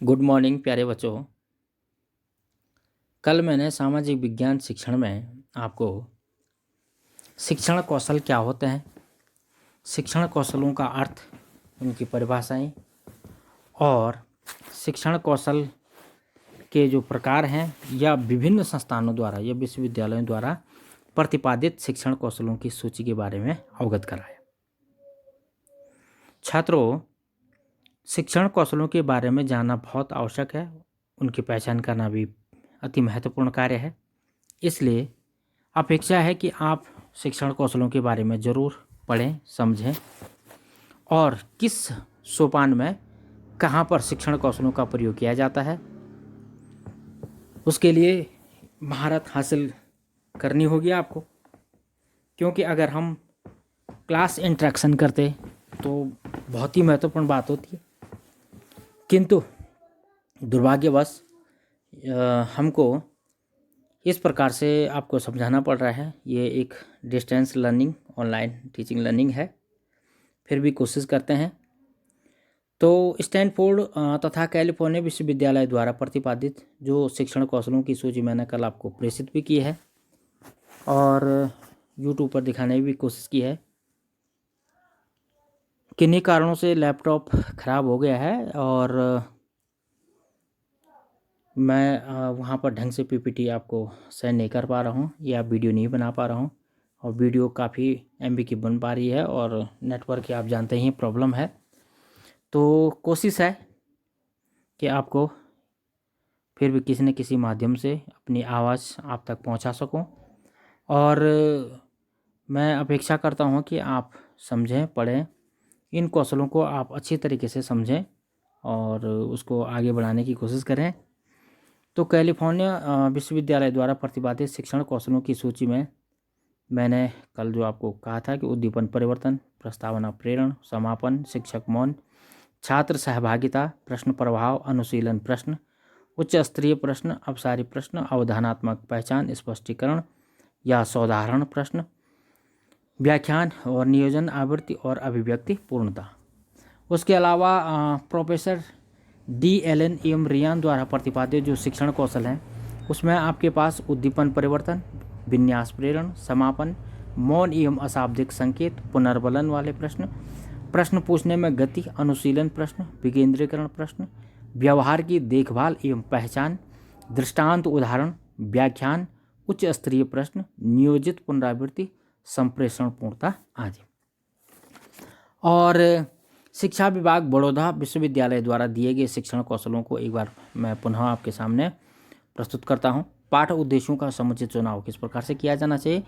Good morning प्यारे बच्चों। कल मैंने सामाजिक विज्ञान शिक्षण में आपको शिक्षण कौशल क्या होते हैं, शिक्षण कौशलों का अर्थ, उनकी परिभाषाएं और शिक्षण कौशल के जो प्रकार हैं या विभिन्न संस्थानों द्वारा या विश्वविद्यालयों द्वारा प्रतिपादित शिक्षण कौशलों की सूची के बारे में अवगत कराया। छात्रों, शिक्षण कौशलों के बारे में जानना बहुत आवश्यक है, उनकी पहचान करना भी अति महत्वपूर्ण कार्य है। इसलिए अपेक्षा है कि आप शिक्षण कौशलों के बारे में ज़रूर पढ़ें, समझें और किस सोपान में कहाँ पर शिक्षण कौशलों का प्रयोग किया जाता है, उसके लिए महारत हासिल करनी होगी आपको। क्योंकि अगर हम क्लास इंटरेक्शन करते तो बहुत ही महत्वपूर्ण बात होती है, किंतु दुर्भाग्यवश हमको इस प्रकार से आपको समझाना पड़ रहा है। ये एक distance learning, online teaching learning है, फिर भी कोशिश करते हैं। तो स्टैनफोर्ड तथा कैलिफोर्निया विश्वविद्यालय द्वारा प्रतिपादित जो शिक्षण कौशलों की सूची मैंने कल आपको प्रेषित भी की है और यूट्यूब पर दिखाने की भी कोशिश की है। किन्हीं कारणों से लैपटॉप ख़राब हो गया है और मैं वहाँ पर ढंग से पीपीटी आपको सेंड नहीं कर पा रहा हूँ या वीडियो नहीं बना पा रहा हूँ, और वीडियो काफ़ी एमबी की बन पा रही है और नेटवर्क की आप जानते ही प्रॉब्लम है। तो कोशिश है कि आपको फिर भी किसी न किसी माध्यम से अपनी आवाज़ आप तक पहुँचा सकूँ, और मैं अपेक्षा करता हूँ कि आप समझें, पढ़ें, इन कौशलों को आप अच्छी तरीके से समझें और उसको आगे बढ़ाने की कोशिश करें। तो कैलिफोर्निया विश्वविद्यालय द्वारा प्रतिपादित शिक्षण कौशलों की सूची में मैंने कल जो आपको कहा था कि उद्दीपन परिवर्तन, प्रस्तावना प्रेरण, समापन, शिक्षक मौन, छात्र सहभागिता, प्रश्न प्रभाव, अनुशीलन प्रश्न, उच्च स्तरीय प्रश्न, अपसारी प्रश्न, अवधारणात्मक पहचान, स्पष्टीकरण या सौधारण प्रश्न, व्याख्यान और नियोजन, आवृत्ति और अभिव्यक्ति पूर्णता। उसके अलावा प्रोफेसर DLN एम रियान द्वारा प्रतिपादित जो शिक्षण कौशल हैं उसमें आपके पास उद्दीपन परिवर्तन, विन्यास प्रेरण, समापन, मौन एवं अशाब्दिक संकेत, पुनर्बलन वाले प्रश्न, प्रश्न पूछने में गति, अनुशीलन प्रश्न, विकेंद्रीकरण प्रश्न, व्यवहार की देखभाल एवं पहचान, दृष्टांत उदाहरण, व्याख्यान, उच्च स्तरीय प्रश्न, नियोजित पुनरावृत्ति, संप्रेषण पूर्णता आदि। और शिक्षा विभाग बड़ौदा विश्वविद्यालय द्वारा दिए गए शिक्षण कौशलों को एक बार मैं पुनः आपके सामने प्रस्तुत करता हूं। पाठ उद्देश्यों का समुचित चुनाव किस प्रकार से किया जाना चाहिए,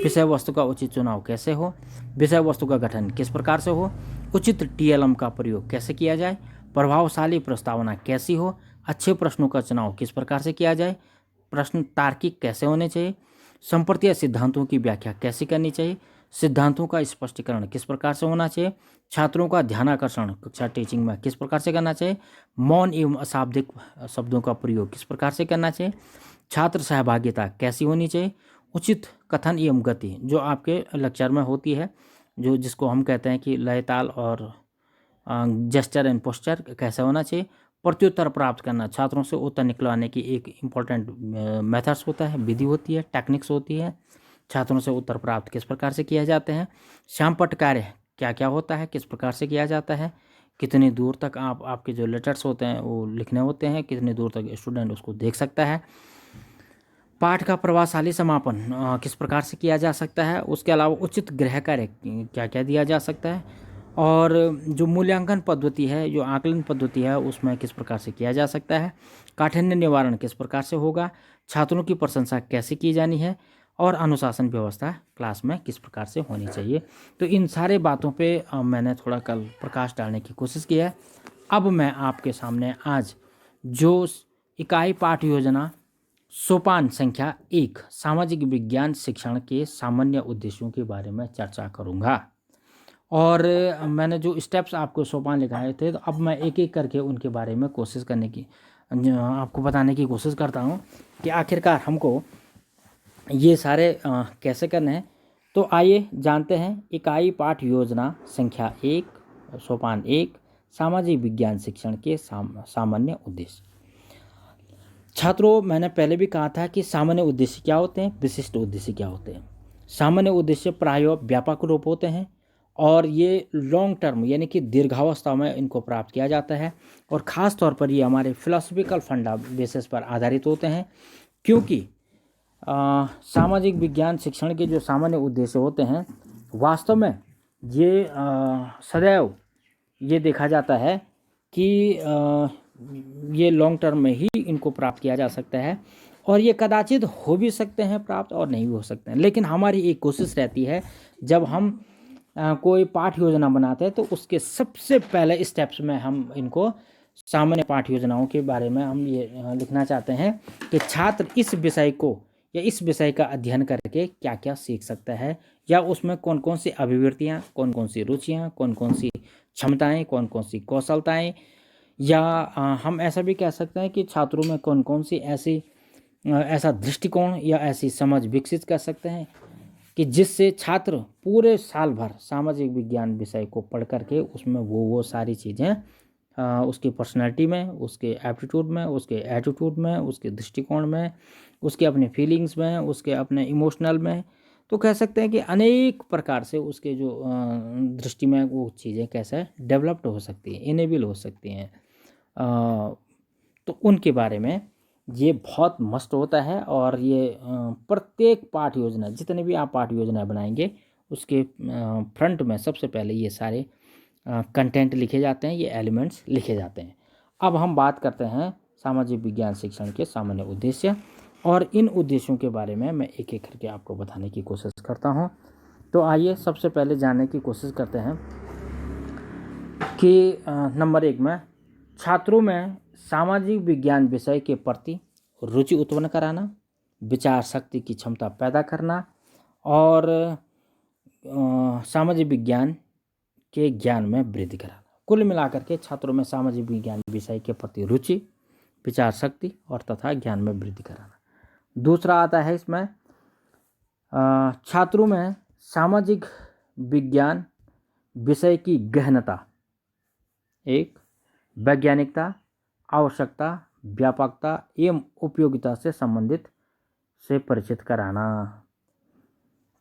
विषय वस्तु का उचित चुनाव कैसे हो, विषय वस्तु का गठन किस प्रकार से हो, उचित TLM का प्रयोग कैसे किया जाए, प्रभावशाली प्रस्तावना कैसी हो, अच्छे प्रश्नों का चुनाव किस प्रकार से किया जाए, प्रश्न तार्किक कैसे होने चाहिए, संप्रतीय सिद्धांतों की व्याख्या कैसे करनी चाहिए, सिद्धांतों का स्पष्टीकरण किस प्रकार से होना चाहिए, छात्रों का ध्यानाकर्षण कक्षा टीचिंग में किस प्रकार से करना चाहिए, मौन एवं अशाब्दिक शब्दों का प्रयोग किस प्रकार से करना चाहिए, छात्र सहभागिता कैसी होनी चाहिए, उचित कथन एवं गति जो आपके लेक्चर में होती है, जो जिसको हम कहते हैं कि लय ताल और जेस्चर एंड पोस्चर कैसे होना चाहिए, प्रत्युत्तर प्राप्त करना, छात्रों से उत्तर निकलवाने की एक इम्पॉर्टेंट मेथड्स होता है, विधि होती है, टेक्निक्स होती है, छात्रों से उत्तर प्राप्त किस प्रकार से किया जाते हैं, श्यामपट्ट कार्य क्या क्या होता है, किस प्रकार से किया जाता है, कितनी दूर तक आपके जो लेटर्स होते हैं वो लिखने होते हैं, कितनी दूर तक स्टूडेंट उसको देख सकता है, पाठ का प्रभावशाली समापन किस प्रकार से किया जा सकता है, उसके अलावा उचित गृह कार्य क्या क्या दिया जा सकता है, और जो मूल्यांकन पद्धति है, जो आकलन पद्धति है, उसमें किस प्रकार से किया जा सकता है, काठिन्य निवारण किस प्रकार से होगा, छात्रों की प्रशंसा कैसे की जानी है, और अनुशासन व्यवस्था क्लास में किस प्रकार से होनी चाहिए। तो इन सारे बातों पे मैंने थोड़ा कल प्रकाश डालने की कोशिश की है। अब मैं आपके सामने आज जो इकाई पाठ योजना सोपान संख्या 1 सामाजिक विज्ञान शिक्षण के सामान्य उद्देश्यों के बारे में चर्चा करूंगा, और मैंने जो स्टेप्स आपको सोपान लिखाए थे, तो अब मैं एक एक करके उनके बारे में कोशिश करने की आपको बताने की कोशिश करता हूं कि आखिरकार हमको ये सारे कैसे करने हैं। तो आइए जानते हैं इकाई पाठ योजना संख्या 1 सोपान 1 सामाजिक विज्ञान शिक्षण के सामान्य उद्देश्य। छात्रों, मैंने पहले भी कहा था कि सामान्य उद्देश्य क्या होते हैं, विशिष्ट उद्देश्य क्या होते हैं। सामान्य उद्देश्य प्रायः व्यापक रूप होते हैं और ये लॉन्ग टर्म यानी कि दीर्घावस्था में इनको प्राप्त किया जाता है, और ख़ास तौर पर ये हमारे फिलोसफिकल फंडा बेसिस पर आधारित होते हैं, क्योंकि सामाजिक विज्ञान शिक्षण के जो सामान्य उद्देश्य होते हैं वास्तव में ये सदैव ये देखा जाता है कि ये लॉन्ग टर्म में ही इनको प्राप्त किया जा सकता है, और ये कदाचित हो भी सकते हैं प्राप्त और नहीं भी हो सकते हैं। लेकिन हमारी एक कोशिश रहती है जब हम कोई पाठ योजना बनाते हैं तो उसके सबसे पहले स्टेप्स में हम इनको सामान्य पाठ योजनाओं के बारे में हम ये लिखना चाहते हैं कि छात्र इस विषय को या इस विषय का अध्ययन करके क्या क्या सीख सकता है, या उसमें कौन कौन सी अभिवृत्तियाँ, कौन कौन सी रुचियाँ, कौन कौन सी क्षमताएँ, कौन कौन सी कौशलताएँ, या हम ऐसा भी कह सकते हैं कि छात्रों में कौन कौन सी ऐसा दृष्टिकोण या ऐसी समझ विकसित कर सकते हैं कि जिससे छात्र पूरे साल भर सामाजिक विज्ञान विषय को पढ़ करके उसमें वो सारी चीज़ें उसकी पर्सनैलिटी में, उसके एप्टीट्यूड में, उसके एटीट्यूड में, उसके दृष्टिकोण में, उसके अपने फीलिंग्स में, उसके अपने इमोशनल में, तो कह सकते हैं कि अनेक प्रकार से उसके जो दृष्टि में वो चीज़ें कैसे डेवलप्ड हो सकती हैं, इनेबल हो सकती हैं, तो उनके बारे में ये बहुत मस्ट होता है। और ये प्रत्येक पाठ योजना, जितने भी आप पाठ योजना बनाएंगे उसके फ्रंट में सबसे पहले ये सारे कंटेंट लिखे जाते हैं, ये एलिमेंट्स लिखे जाते हैं। अब हम बात करते हैं सामाजिक विज्ञान शिक्षण के सामान्य उद्देश्य, और इन उद्देश्यों के बारे में मैं एक एक करके आपको बताने की कोशिश करता हूं। तो आइए सबसे पहले जानने की कोशिश करते हैं कि नंबर 1 में छात्रों में सामाजिक विज्ञान विषय के प्रति रुचि उत्पन्न कराना, विचार शक्ति की क्षमता पैदा करना, और सामाजिक विज्ञान के ज्ञान में वृद्धि कराना। कुल मिलाकर के छात्रों में सामाजिक विज्ञान विषय के प्रति रुचि, विचार शक्ति और तथा ज्ञान में वृद्धि कराना। दूसरा आता है इसमें छात्रों में सामाजिक विज्ञान विषय की गहनता, एक वैज्ञानिकता, आवश्यकता, व्यापकता एवं उपयोगिता से संबंधित से परिचित कराना।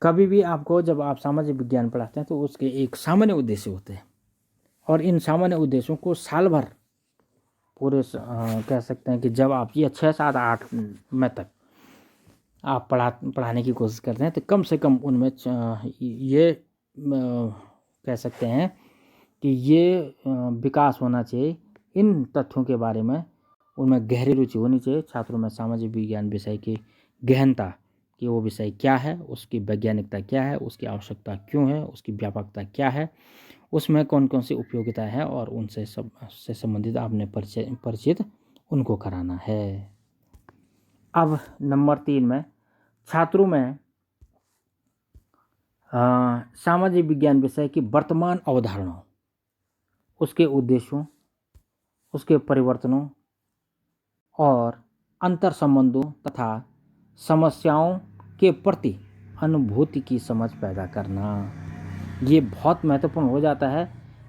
कभी भी आपको जब आप सामाजिक विज्ञान पढ़ाते हैं तो उसके एक सामान्य उद्देश्य होते हैं, और इन सामान्य उद्देश्यों को साल भर पूरे कह सकते हैं कि जब आप ये 6, 7, 8 में तक आप पढ़ाने की कोशिश करते हैं तो कम से कम उनमें ये कह सकते हैं कि ये विकास होना चाहिए, इन तथ्यों के बारे में उनमें गहरी रुचि होनी चाहिए। छात्रों में सामाजिक विज्ञान विषय की गहनता कि वो विषय क्या है, उसकी वैज्ञानिकता क्या है, उसकी आवश्यकता क्यों है, उसकी व्यापकता क्या है, उसमें कौन कौन सी उपयोगिता है, और उनसे से संबंधित आपने परिचित उनको कराना है। अब नंबर 3 में छात्रों में सामाजिक विज्ञान विषय की वर्तमान अवधारणाओं, उसके उद्देश्यों, उसके परिवर्तनों और अंतर संबंधों तथा समस्याओं के प्रति अनुभूति की समझ पैदा करना। ये बहुत महत्वपूर्ण हो जाता है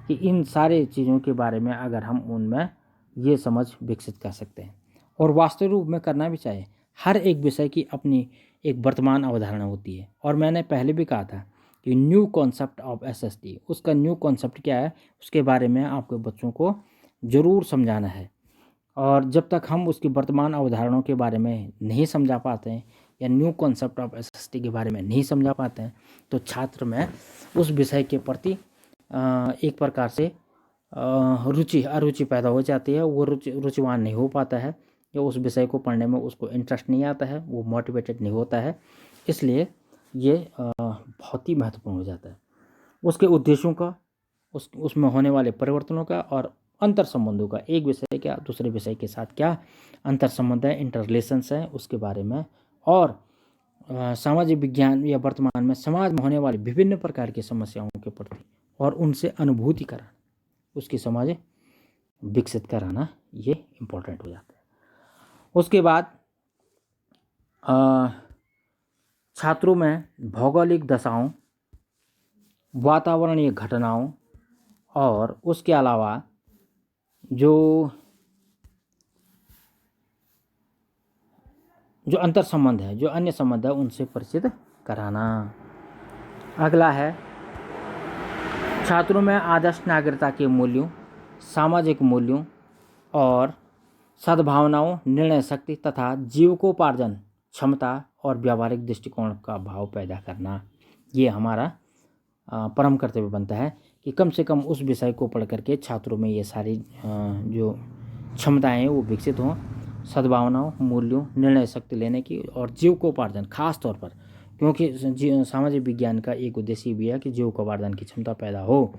कि इन सारे चीज़ों के बारे में अगर हम उनमें ये समझ विकसित कर सकते हैं, और वास्तविक रूप में करना भी चाहिए। हर एक विषय की अपनी एक वर्तमान अवधारणा होती है, और मैंने पहले भी कहा था कि न्यू कॉन्सेप्ट ऑफ SST, उसका न्यू कॉन्सेप्ट क्या है उसके बारे में आपके बच्चों को ज़रूर समझाना है। और जब तक हम उसकी वर्तमान अवधारणाओं के बारे में नहीं समझा पाते हैं या न्यू कॉन्सेप्ट ऑफ SST के बारे में नहीं समझा पाते हैं तो छात्र में उस विषय के प्रति एक प्रकार से अरुचि पैदा हो जाती है। वो रुचिवान नहीं हो पाता है, या उस विषय को पढ़ने में उसको इंटरेस्ट नहीं आता है, वो मोटिवेटेड नहीं होता है। इसलिए ये बहुत ही महत्वपूर्ण हो जाता है। उसके उद्देश्यों का, उसमें होने वाले परिवर्तनों का और अंतर संबंधों का, एक विषय क्या दूसरे विषय के साथ क्या अंतर संबंध है, इंटर रिलेशंस हैं, उसके बारे में, और सामाजिक विज्ञान या वर्तमान में समाज में होने वाली विभिन्न प्रकार की समस्याओं के प्रति और उनसे अनुभूति कराना, उसकी समझ विकसित कराना, ये इम्पोर्टेंट हो जाता है। उसके बाद छात्रों में भौगोलिक दशाओं, वातावरणीय घटनाओं और उसके अलावा जो जो अंतर संबंध है, जो अन्य संबंध है, उनसे परिचित कराना। अगला है छात्रों में आदर्श नागरिकता के मूल्यों, सामाजिक मूल्यों और सद्भावनाओं, निर्णय शक्ति तथा जीविकोपार्जन क्षमता और व्यावहारिक दृष्टिकोण का भाव पैदा करना। ये हमारा परम कर्तव्य बनता है कि कम से कम उस विषय को पढ़ करके छात्रों में ये सारी जो क्षमताएं वो विकसित हों, सद्भावनाओं, मूल्यों, निर्णय शक्ति लेने की और जीविकोपार्जन खास तौर पर, क्योंकि सामाजिक विज्ञान का एक उद्देश्य भी है कि जीविकोपार्जन की क्षमता पैदा हो।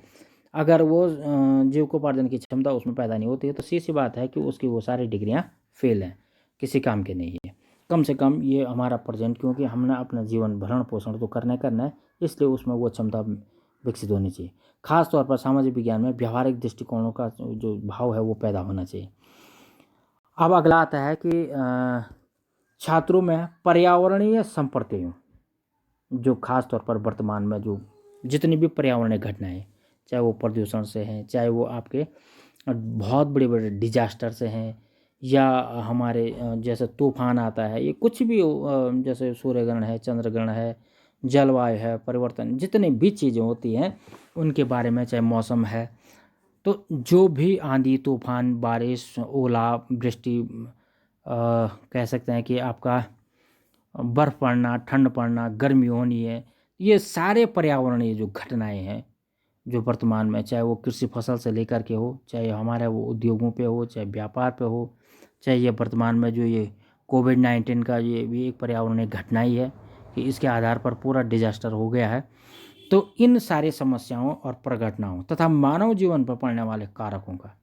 अगर वो जीविकोपार्जन की क्षमता उसमें पैदा नहीं होती है तो सीधी सी बात है कि उसकी वो सारी डिग्रियां फेल हैं, किसी काम के नहीं है। कम से कम ये हमारा प्रेजेंट, क्योंकि हमने अपना जीवन भरण पोषण तो करना है, इसलिए उसमें वो क्षमता विकसित होनी चाहिए। खास तौर पर सामाजिक विज्ञान में व्यावहारिक दृष्टिकोणों का जो भाव है वो पैदा होना चाहिए। अब अगला आता है कि छात्रों में पर्यावरणीय संप्रतियों, जो खास तौर पर वर्तमान में जो जितनी भी पर्यावरणीय घटनाएं, चाहे वो प्रदूषण से हैं, चाहे वो आपके बहुत बड़े बड़े डिजास्टर से हैं, या हमारे जैसे तूफान आता है, ये कुछ भी जैसे सूर्यग्रहण है, चंद्रग्रहण है, जलवायु है, परिवर्तन, जितनी भी चीज़ें होती हैं उनके बारे में, चाहे मौसम है, तो जो भी आंधी तूफान, बारिश, ओला वृष्टि, कह सकते हैं कि आपका बर्फ़ पड़ना, ठंड पड़ना, गर्मी होनी है, ये सारे पर्यावरणीय जो घटनाएं हैं जो वर्तमान में, चाहे वो कृषि फसल से लेकर के हो, चाहे हमारे वो उद्योगों पे हो, चाहे व्यापार पे हो, चाहे ये वर्तमान में जो ये कोविड-19 का ये भी एक पर्यावरणीय घटना ही है कि इसके आधार पर पूरा डिजास्टर हो गया है। तो इन सारी समस्याओं और प्रघटनाओं तथा मानव जीवन पर पड़ने वाले कारकों का,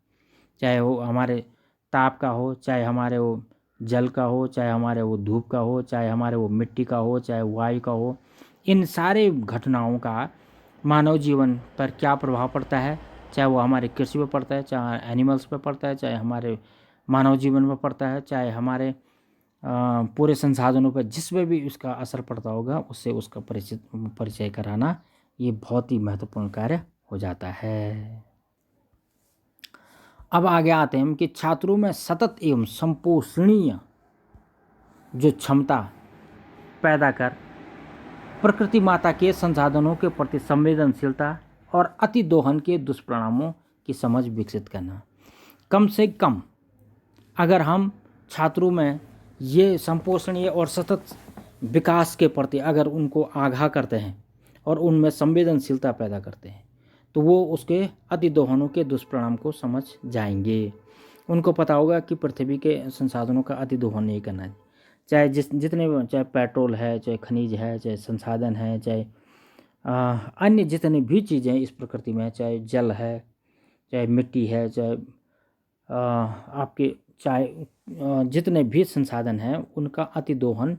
चाहे वो हमारे ताप का हो, चाहे हमारे वो जल का हो, चाहे हमारे वो धूप का हो, चाहे हमारे वो मिट्टी का हो, चाहे वायु का हो, इन सारे घटनाओं का मानव जीवन पर क्या प्रभाव पड़ता है, चाहे वो हमारे कृषि पे पड़ता है, चाहे एनिमल्स पे पड़ता है, चाहे हमारे मानव जीवन पर पड़ता है, चाहे हमारे पूरे संसाधनों पर, जिस पे भी उसका असर पड़ता होगा उससे उसका परिचय कराना, ये बहुत ही महत्वपूर्ण कार्य हो जाता है। अब आगे आते हैं हम कि छात्रों में सतत एवं संपोषणीय जो क्षमता पैदा कर प्रकृति माता के संसाधनों के प्रति संवेदनशीलता और अति दोहन के दुष्परिणामों की समझ विकसित करना। कम से कम अगर हम छात्रों में ये संपोषणीय और सतत विकास के प्रति अगर उनको आगाह करते हैं और उनमें संवेदनशीलता पैदा करते हैं तो वो उसके अति दोहनों के दुष्परिणाम को समझ जाएंगे। उनको पता होगा कि पृथ्वी के संसाधनों का अति दोहन नहीं करना है, चाहे जितने भी, चाहे पेट्रोल है, चाहे खनिज है, चाहे संसाधन है, चाहे अन्य जितनी भी चीज़ें इस प्रकृति में, चाहे जल है, चाहे मिट्टी है, चाहे आपके चाहे जितने भी संसाधन हैं उनका अति दोहन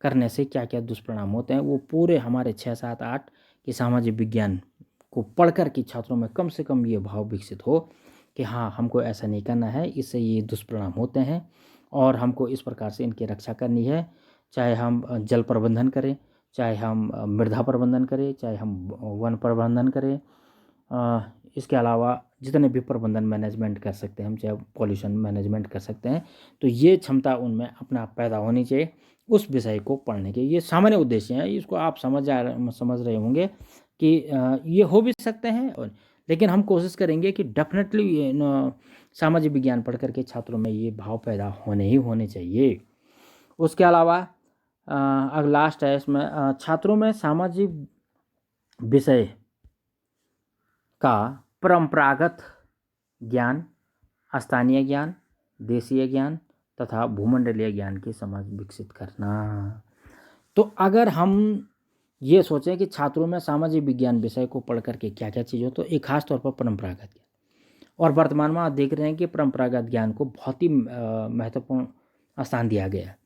करने से क्या क्या दुष्परिणाम होते हैं, वो पूरे हमारे 6, 7, 8 की सामाजिक विज्ञान को पढ़कर के छात्रों में कम से कम ये भाव विकसित हो कि हाँ, हमको ऐसा नहीं करना है, इससे ये दुष्परिणाम होते हैं और हमको इस प्रकार से इनकी रक्षा करनी है। चाहे हम जल प्रबंधन करें, चाहे हम मृदा प्रबंधन करें, चाहे हम वन प्रबंधन करें, इसके अलावा जितने भी प्रबंधन मैनेजमेंट कर सकते हैं हम, चाहे पॉल्यूशन मैनेजमेंट कर सकते हैं, तो ये क्षमता उनमें अपना पैदा होनी चाहिए उस विषय को पढ़ने के। ये सामान्य उद्देश्य हैं, इसको आप समझ रहे होंगे कि ये हो भी सकते हैं, और लेकिन हम कोशिश करेंगे कि डेफिनेटली सामाजिक विज्ञान पढ़ करके छात्रों में ये भाव पैदा होने चाहिए। उसके अलावा अगर लास्ट है इसमें, छात्रों में सामाजिक विषय का परंपरागत ज्ञान, स्थानीय ज्ञान, देशीय ज्ञान तथा भूमंडलीय ज्ञान की समझ विकसित करना। तो अगर हम ये सोचें कि छात्रों में सामाजिक विज्ञान विषय को पढ़ करके क्या क्या चीज़ हो, तो एक खास तौर पर परंपरागत ज्ञान, और वर्तमान में आप देख रहे हैं कि परंपरागत ज्ञान को बहुत ही महत्वपूर्ण स्थान दिया गया है।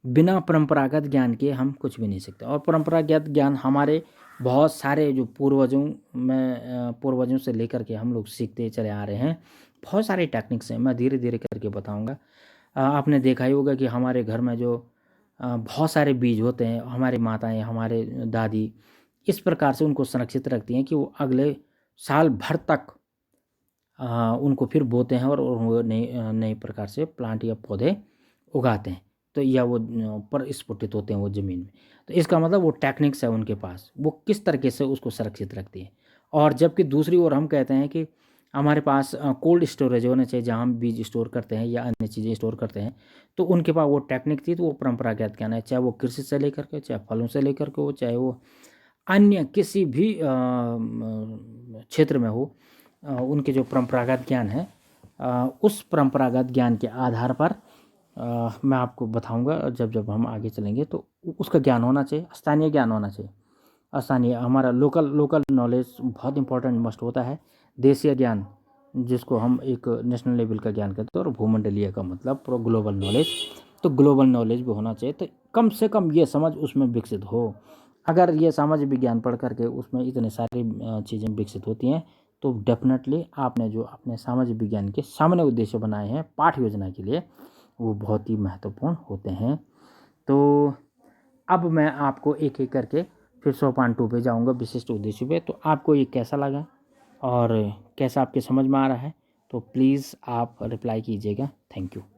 बिना परंपरागत ज्ञान के हम कुछ भी नहीं सीखते, और परंपरागत ज्ञान हमारे बहुत सारे जो पूर्वजों से लेकर के हम लोग सीखते चले आ रहे हैं। बहुत सारी टेक्निक्स हैं, मैं धीरे धीरे करके बताऊंगा। आपने देखा ही होगा कि हमारे घर में जो बहुत सारे बीज होते हैं, हमारी माताएं, हमारे दादी इस प्रकार से उनको संरक्षित रखती हैं कि वो अगले साल भर तक उनको फिर बोते हैं और वो नए नए प्रकार से प्लांट या पौधे उगाते हैं। तो या वो परस्फुटित होते हैं वो ज़मीन में। तो इसका मतलब वो टेक्निक्स है उनके पास, वो किस तरीके से उसको संरक्षित रखती है। और जबकि दूसरी ओर हम कहते हैं कि हमारे पास कोल्ड स्टोरेज होना चाहिए जहाँ हम बीज स्टोर करते हैं या अन्य चीज़ें स्टोर करते हैं। तो उनके पास वो टेक्निक थी, तो वो परंपरागत ज्ञान है, चाहे वो कृषि से लेकर के, चाहे फलों से लेकर के हो, चाहे वो अन्य किसी भी क्षेत्र में हो। उनके जो परंपरागत ज्ञान है, उस परंपरागत ज्ञान के आधार पर मैं आपको बताऊंगा जब जब हम आगे चलेंगे। तो उसका ज्ञान होना चाहिए, स्थानीय ज्ञान होना चाहिए। स्थानीय हमारा लोकल लोकल नॉलेज बहुत इंपॉर्टेंट मस्ट होता है। देशीय ज्ञान जिसको हम एक नेशनल लेवल का ज्ञान कहते हैं, और भूमंडलीय का मतलब पूरा ग्लोबल नॉलेज। तो ग्लोबल नॉलेज भी होना चाहिए, तो कम से कम ये समझ उसमें विकसित हो। अगर ये सामाजिक विज्ञान पढ़ करके उसमें इतने सारी चीज़ें विकसित होती हैं, तो डेफिनेटली आपने जो अपने सामाजिक विज्ञान के सामान्य उद्देश्य बनाए हैं पाठ योजना के लिए, वो बहुत ही महत्वपूर्ण होते हैं। तो अब मैं आपको एक एक करके फिर सोपान 2 पे जाऊंगा, विशिष्ट उद्देश्य पे। तो आपको ये कैसा लगा और कैसा आपके समझ में आ रहा है, तो प्लीज़ आप रिप्लाई कीजिएगा। Thank you.